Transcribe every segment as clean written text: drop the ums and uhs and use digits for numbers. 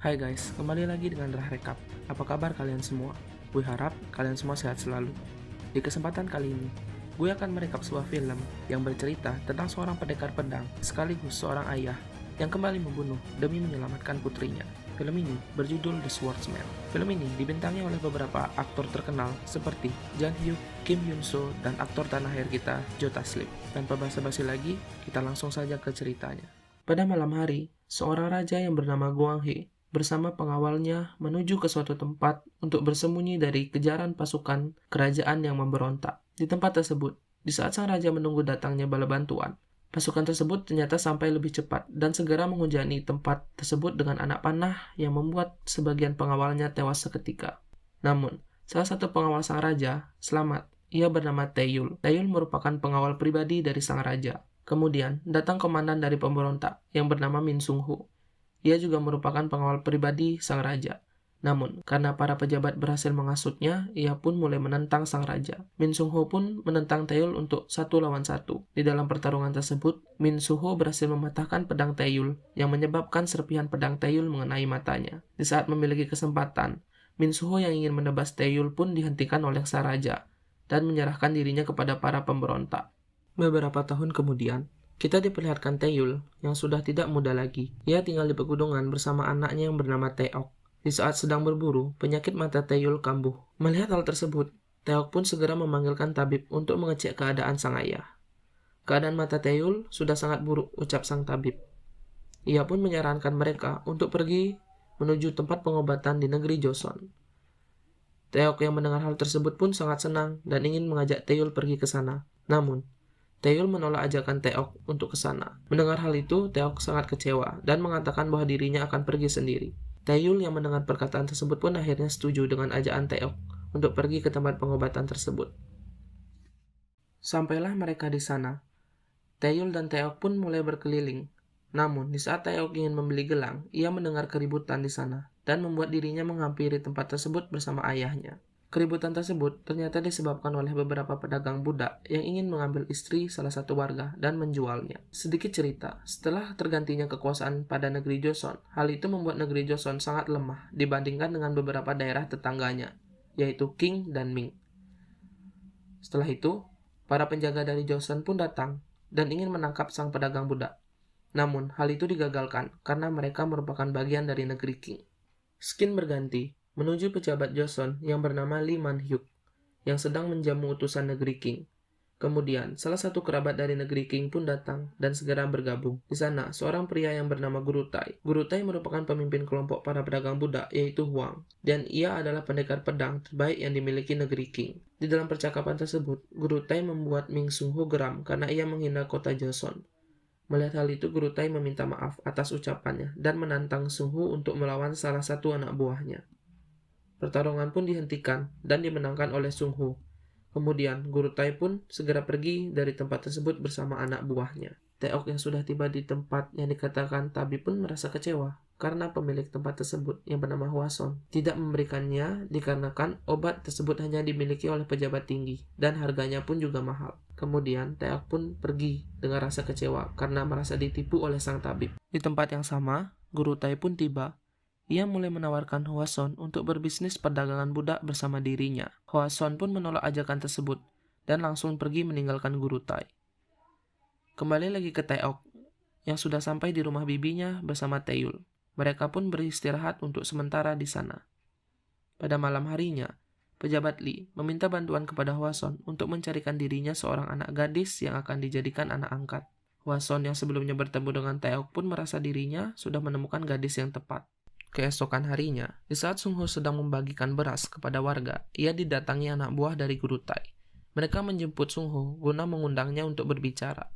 Hai guys, kembali lagi dengan Rah Rekap. Apa kabar kalian semua? Gue harap kalian semua sehat selalu. Di kesempatan kali ini, gue akan merekap sebuah film yang bercerita tentang seorang pendekar pedang sekaligus seorang ayah yang kembali membunuh demi menyelamatkan putrinya. Film ini berjudul The Swordsman. Film ini dibintangi oleh beberapa aktor terkenal seperti Jang Hyuk, Kim Yoon Soo, dan aktor tanah air kita, Jota Slip. Tanpa basa-basi lagi, kita langsung saja ke ceritanya. Pada malam hari, seorang raja yang bernama Guang He bersama pengawalnya menuju ke suatu tempat untuk bersembunyi dari kejaran pasukan kerajaan yang memberontak. Di tempat tersebut, di saat sang raja menunggu datangnya bala bantuan, pasukan tersebut ternyata sampai lebih cepat dan segera menghujani tempat tersebut dengan anak panah yang membuat sebagian pengawalnya tewas seketika. Namun, salah satu pengawal sang raja selamat. Ia bernama Taeyul. Taeyul merupakan pengawal pribadi dari sang raja. Kemudian, datang komandan dari pemberontak yang bernama Min Sung Ho. Ia juga merupakan pengawal pribadi sang raja. Namun, karena para pejabat berhasil menghasutnya, ia pun mulai menentang sang raja. Min Sung Ho pun menentang Taeyul untuk 1 lawan 1. Di dalam pertarungan tersebut, Min Sung Ho berhasil mematahkan pedang Taeyul yang menyebabkan serpihan pedang Taeyul mengenai matanya. Di saat memiliki kesempatan, Min Sung Ho yang ingin menebas Taeyul pun dihentikan oleh sang raja dan menyerahkan dirinya kepada para pemberontak. Beberapa tahun kemudian, kita diperlihatkan Taeyul yang sudah tidak muda lagi. Ia tinggal di pegunungan bersama anaknya yang bernama Taeok. Di saat sedang berburu, penyakit mata Taeyul kambuh. Melihat hal tersebut, Taeok pun segera memanggilkan tabib untuk mengecek keadaan sang ayah. Keadaan mata Taeyul sudah sangat buruk, ucap sang tabib. Ia pun menyarankan mereka untuk pergi menuju tempat pengobatan di negeri Joseon. Taeok yang mendengar hal tersebut pun sangat senang dan ingin mengajak Taeyul pergi ke sana. Namun, Taeyul menolak ajakan Taeok untuk ke sana. Mendengar hal itu, Taeok sangat kecewa dan mengatakan bahwa dirinya akan pergi sendiri. Taeyul yang mendengar perkataan tersebut pun akhirnya setuju dengan ajakan Taeok untuk pergi ke tempat pengobatan tersebut. Sampailah mereka di sana. Taeyul dan Taeok pun mulai berkeliling. Namun, di saat Taeok ingin membeli gelang, ia mendengar keributan di sana dan membuat dirinya menghampiri tempat tersebut bersama ayahnya. Keributan tersebut ternyata disebabkan oleh beberapa pedagang budak yang ingin mengambil istri salah satu warga dan menjualnya. Sedikit cerita, setelah tergantinya kekuasaan pada negeri Joseon, hal itu membuat negeri Joseon sangat lemah dibandingkan dengan beberapa daerah tetangganya, yaitu Qing dan Ming. Setelah itu, para penjaga dari Joseon pun datang dan ingin menangkap sang pedagang budak. Namun, hal itu digagalkan karena mereka merupakan bagian dari negeri Qing. Skin berganti menuju pejabat Joseon yang bernama Lee Man-hyuk yang sedang menjamu utusan negeri Qing. Kemudian, salah satu kerabat dari negeri Qing pun datang dan segera bergabung. Di sana, seorang pria yang bernama Guru Tai. Guru Tai merupakan pemimpin kelompok para pedagang budak, yaitu Huang, dan ia adalah pendekar pedang terbaik yang dimiliki negeri Qing. Di dalam percakapan tersebut, Guru Tai membuat Min Sung Ho geram karena ia menghina kota Joseon. Melihat hal itu, Guru Tai meminta maaf atas ucapannya dan menantang Sung Ho untuk melawan salah satu anak buahnya. Pertarungan pun dihentikan dan dimenangkan oleh Sung Ho. Kemudian, Guru Tai pun segera pergi dari tempat tersebut bersama anak buahnya. Taeok yang sudah tiba di tempat yang dikatakan tabib pun merasa kecewa karena pemilik tempat tersebut yang bernama Hwason tidak memberikannya dikarenakan obat tersebut hanya dimiliki oleh pejabat tinggi dan harganya pun juga mahal. Kemudian, Taeok pun pergi dengan rasa kecewa karena merasa ditipu oleh sang tabib. Di tempat yang sama, Guru Tai pun tiba. Ia mulai menawarkan Hwason untuk berbisnis perdagangan budak bersama dirinya. Hwason pun menolak ajakan tersebut dan langsung pergi meninggalkan Guru Tai. Kembali lagi ke Taeok yang sudah sampai di rumah bibinya bersama Taeyul. Mereka pun beristirahat untuk sementara di sana. Pada malam harinya, pejabat Lee meminta bantuan kepada Hwason untuk mencarikan dirinya seorang anak gadis yang akan dijadikan anak angkat. Hwason yang sebelumnya bertemu dengan Taeok pun merasa dirinya sudah menemukan gadis yang tepat. Keesokan harinya, di saat Sung Ho sedang membagikan beras kepada warga, ia didatangi anak buah dari Guru Tai. Mereka menjemput Sung Ho guna mengundangnya untuk berbicara.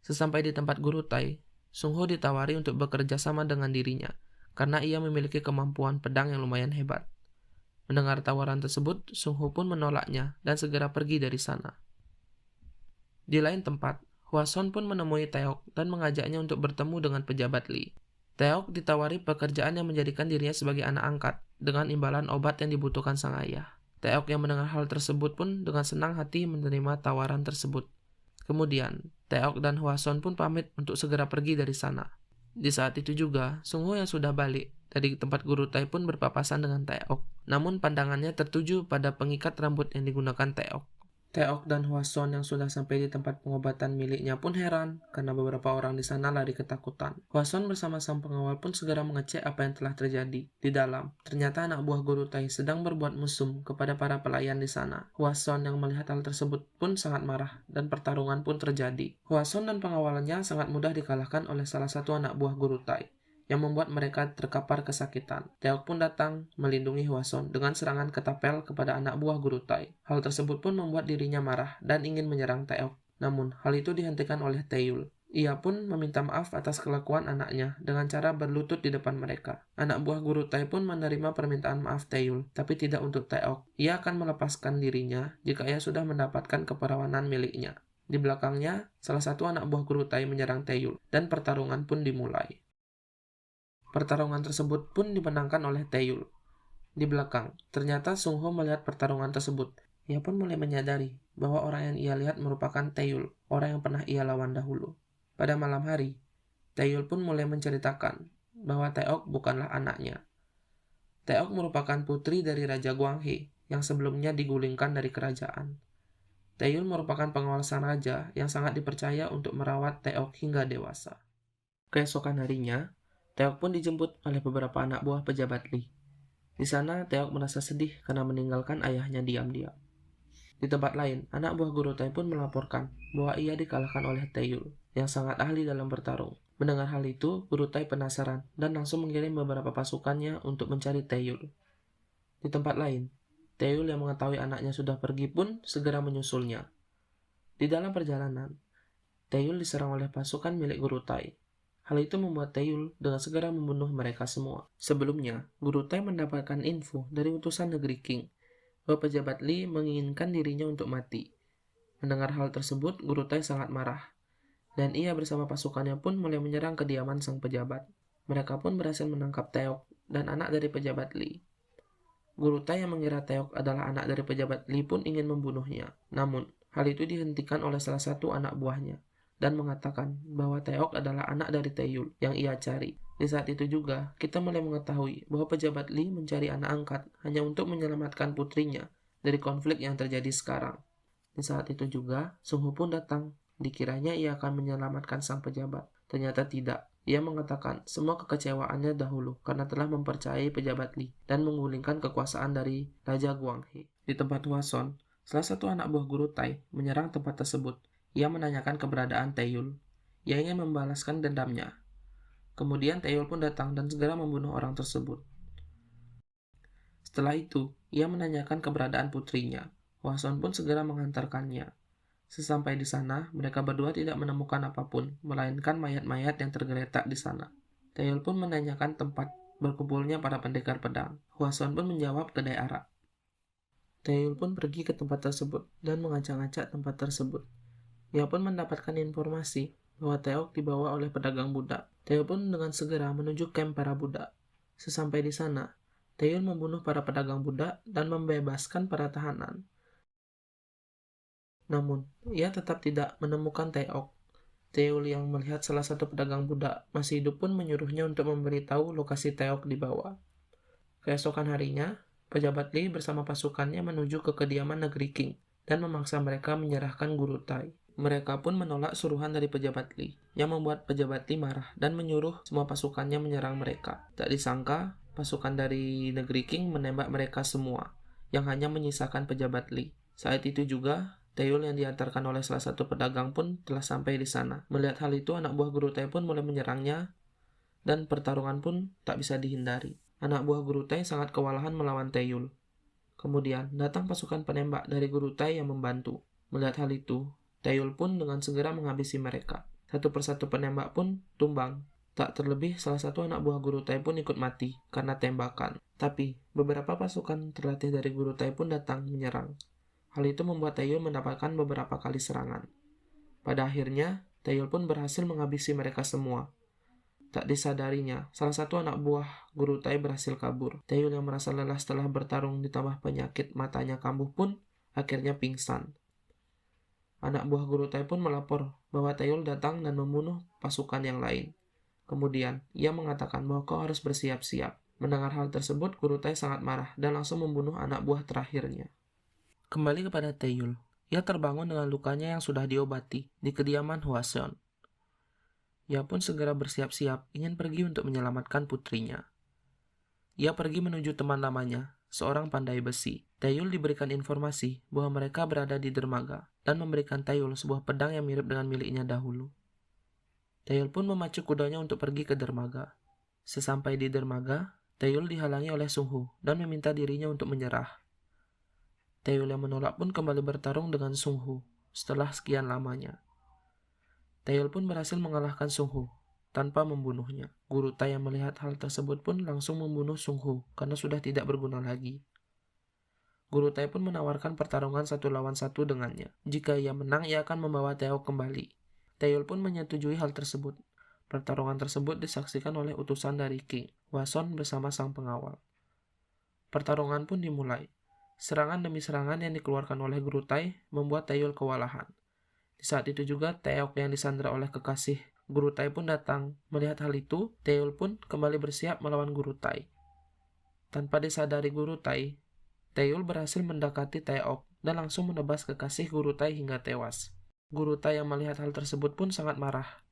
Sesampai di tempat Guru Tai, Sung Ho ditawari untuk bekerja sama dengan dirinya, karena ia memiliki kemampuan pedang yang lumayan hebat. Mendengar tawaran tersebut, Sung Ho pun menolaknya dan segera pergi dari sana. Di lain tempat, Hwason pun menemui Taeok dan mengajaknya untuk bertemu dengan pejabat Lee. Taeok ditawari pekerjaan yang menjadikan dirinya sebagai anak angkat dengan imbalan obat yang dibutuhkan sang ayah. Taeok yang mendengar hal tersebut pun dengan senang hati menerima tawaran tersebut. Kemudian, Taeok dan Hwason pun pamit untuk segera pergi dari sana. Di saat itu juga, Sung Ho yang sudah balik dari tempat guru Tai pun berpapasan dengan Taeok. Namun pandangannya tertuju pada pengikat rambut yang digunakan Taeok. Taeok dan Hwason yang sudah sampai di tempat pengobatan miliknya pun heran karena beberapa orang di sana lari ketakutan. Hwason bersama sang pengawal pun segera mengecek apa yang telah terjadi. Di dalam, ternyata anak buah guru Tai sedang berbuat mesum kepada para pelayan di sana. Hwason yang melihat hal tersebut pun sangat marah dan pertarungan pun terjadi. Hwason dan pengawalannya sangat mudah dikalahkan oleh salah satu anak buah guru Tai, yang membuat mereka terkapar kesakitan. Taeok pun datang melindungi Hwason dengan serangan ketapel kepada anak buah guru Tai. Hal tersebut pun membuat dirinya marah dan ingin menyerang Taeok. Namun, hal itu dihentikan oleh Taeyul. Ia pun meminta maaf atas kelakuan anaknya dengan cara berlutut di depan mereka. Anak buah guru Tai pun menerima permintaan maaf Taeyul, tapi tidak untuk Taeok. Ia akan melepaskan dirinya jika ia sudah mendapatkan keperawanan miliknya. Di belakangnya, salah satu anak buah guru Tai menyerang Taeyul, dan pertarungan pun dimulai. Pertarungan tersebut pun dimenangkan oleh Taeyul. Di belakang, ternyata Sung Ho melihat pertarungan tersebut. Ia pun mulai menyadari bahwa orang yang ia lihat merupakan Taeyul, orang yang pernah ia lawan dahulu. Pada malam hari, Taeyul pun mulai menceritakan bahwa Taeok bukanlah anaknya. Taeok merupakan putri dari Raja Gwanghae yang sebelumnya digulingkan dari kerajaan. Taeyul merupakan pengawal sang raja yang sangat dipercaya untuk merawat Taeok hingga dewasa. Keesokan harinya, Taeok pun dijemput oleh beberapa anak buah pejabat Lee. Di sana, Taeok merasa sedih karena meninggalkan ayahnya diam-diam. Di tempat lain, anak buah guru Tai pun melaporkan bahwa ia dikalahkan oleh Taeyul, yang sangat ahli dalam bertarung. Mendengar hal itu, guru Tai penasaran dan langsung mengirim beberapa pasukannya untuk mencari Taeyul. Di tempat lain, Taeyul yang mengetahui anaknya sudah pergi pun segera menyusulnya. Di dalam perjalanan, Taeyul diserang oleh pasukan milik guru Tai. Hal itu membuat Taeyul dengan segera membunuh mereka semua. Sebelumnya, Guru Tai mendapatkan info dari utusan negeri King bahwa pejabat Lee menginginkan dirinya untuk mati. Mendengar hal tersebut, Guru Tai sangat marah, dan ia bersama pasukannya pun mulai menyerang kediaman sang pejabat. Mereka pun berhasil menangkap Taeok dan anak dari pejabat Lee. Guru Tai yang mengira Taeok adalah anak dari pejabat Lee pun ingin membunuhnya. Namun, hal itu dihentikan oleh salah satu anak buahnya, dan mengatakan bahwa Taeok adalah anak dari Taeyul yang ia cari. Di saat itu juga, kita mulai mengetahui bahwa pejabat Lee mencari anak angkat hanya untuk menyelamatkan putrinya dari konflik yang terjadi sekarang. Di saat itu juga, Sung Ho pun datang. Dikiranya ia akan menyelamatkan sang pejabat. Ternyata tidak. Ia mengatakan semua kekecewaannya dahulu karena telah mempercayai pejabat Lee dan menggulingkan kekuasaan dari Raja Gwanghae. Di tempat Hwason, salah satu anak buah guru Tai menyerang tempat tersebut. Ia menanyakan keberadaan Taeyul. Ia ingin membalaskan dendamnya. Kemudian Taeyul pun datang dan segera membunuh orang tersebut. Setelah itu, ia menanyakan keberadaan putrinya. Hwason pun segera mengantarkannya. Sesampai di sana, mereka berdua tidak menemukan apapun, melainkan mayat-mayat yang tergeletak di sana. Taeyul pun menanyakan tempat berkumpulnya para pendekar pedang. Hwason pun menjawab kedai arak. Taeyul pun pergi ke tempat tersebut dan mengacak-acak tempat tersebut. Ia pun mendapatkan informasi bahwa Taeok dibawa oleh pedagang budak. Taeyul pun dengan segera menuju kamp para budak. Sesampai di sana, Taeyul membunuh para pedagang budak dan membebaskan para tahanan. Namun, ia tetap tidak menemukan Taeok. Taeyul yang melihat salah satu pedagang budak masih hidup pun menyuruhnya untuk memberitahu lokasi Taeok dibawa. Keesokan harinya, pejabat Lee bersama pasukannya menuju ke kediaman negeri King dan memaksa mereka menyerahkan guru Tai. Mereka pun menolak suruhan dari pejabat Lee, yang membuat pejabat Lee marah dan menyuruh semua pasukannya menyerang mereka. Tak disangka, pasukan dari negeri King menembak mereka semua, yang hanya menyisakan pejabat Lee. Saat itu juga, Taeyul yang diantarkan oleh salah satu pedagang pun telah sampai di sana. Melihat hal itu, anak buah guru Tai pun mulai menyerangnya, dan pertarungan pun tak bisa dihindari. Anak buah guru Tai sangat kewalahan melawan Taeyul. Kemudian, datang pasukan penembak dari guru Tai yang membantu. Melihat hal itu, Taeyul pun dengan segera menghabisi mereka. Satu persatu penembak pun tumbang. Tak terlebih, salah satu anak buah guru Tai pun ikut mati karena tembakan. Tapi, beberapa pasukan terlatih dari guru Tai pun datang menyerang. Hal itu membuat Taeyul mendapatkan beberapa kali serangan. Pada akhirnya, Taeyul pun berhasil menghabisi mereka semua. Tak disadarinya, salah satu anak buah guru Tai berhasil kabur. Taeyul yang merasa lelah setelah bertarung ditambah penyakit matanya kambuh pun akhirnya pingsan. Anak buah guru Tai pun melapor bahwa Taeyul datang dan membunuh pasukan yang lain. Kemudian, ia mengatakan bahwa kau harus bersiap-siap. Mendengar hal tersebut, Guru Tai sangat marah dan langsung membunuh anak buah terakhirnya. Kembali kepada Taeyul. Ia terbangun dengan lukanya yang sudah diobati di kediaman Hwaseon. Ia pun segera bersiap-siap ingin pergi untuk menyelamatkan putrinya. Ia pergi menuju teman lamanya, seorang pandai besi. Taeyul diberikan informasi bahwa mereka berada di dermaga dan memberikan Taeyul sebuah pedang yang mirip dengan miliknya dahulu. Taeyul pun memacu kudanya untuk pergi ke dermaga. Sesampai di dermaga, Taeyul dihalangi oleh Sungho dan meminta dirinya untuk menyerah. Taeyul yang menolak pun kembali bertarung dengan Sungho setelah sekian lamanya. Taeyul pun berhasil mengalahkan Sungho tanpa membunuhnya. Guru Tai yang melihat hal tersebut pun langsung membunuh Sungho karena sudah tidak berguna lagi. Guru Tai pun menawarkan pertarungan 1 lawan 1 dengannya. Jika ia menang, ia akan membawa Taeyul kembali. Taeyul pun menyetujui hal tersebut. Pertarungan tersebut disaksikan oleh utusan dari King Hwaseon bersama sang pengawal. Pertarungan pun dimulai. Serangan demi serangan yang dikeluarkan oleh Guru Tai membuat Taeyul kewalahan. Di saat itu juga Taeok yang disandra oleh kekasih Guru Tai pun datang. Melihat hal itu, Taeyul pun kembali bersiap melawan Guru Tai. Tanpa disadari Guru Tai, Taeyul berhasil mendekati Taeok dan langsung menebas kekasih Guru Tai hingga tewas. Guru Tai yang melihat hal tersebut pun sangat marah.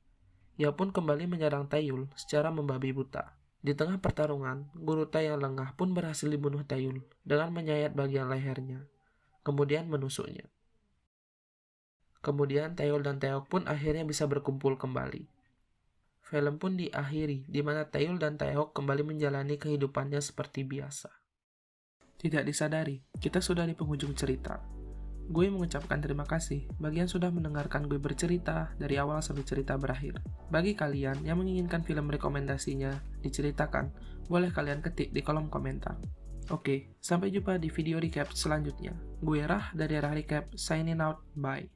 Ia pun kembali menyerang Taeyul secara membabi buta. Di tengah pertarungan, Guru Tai yang lengah pun berhasil dibunuh Taeyul dengan menyayat bagian lehernya, kemudian menusuknya. Kemudian Taeyul dan Taeok pun akhirnya bisa berkumpul kembali. Film pun diakhiri, di mana Taeyul dan Taeok kembali menjalani kehidupannya seperti biasa. Tidak disadari, kita sudah di penghujung cerita. Gue mengucapkan terima kasih bagi yang sudah mendengarkan gue bercerita dari awal sampai cerita berakhir. Bagi kalian yang menginginkan film rekomendasinya diceritakan, boleh kalian ketik di kolom komentar. Oke, sampai jumpa di video recap selanjutnya. Gue Rah dari Rah Recap, signing out, bye.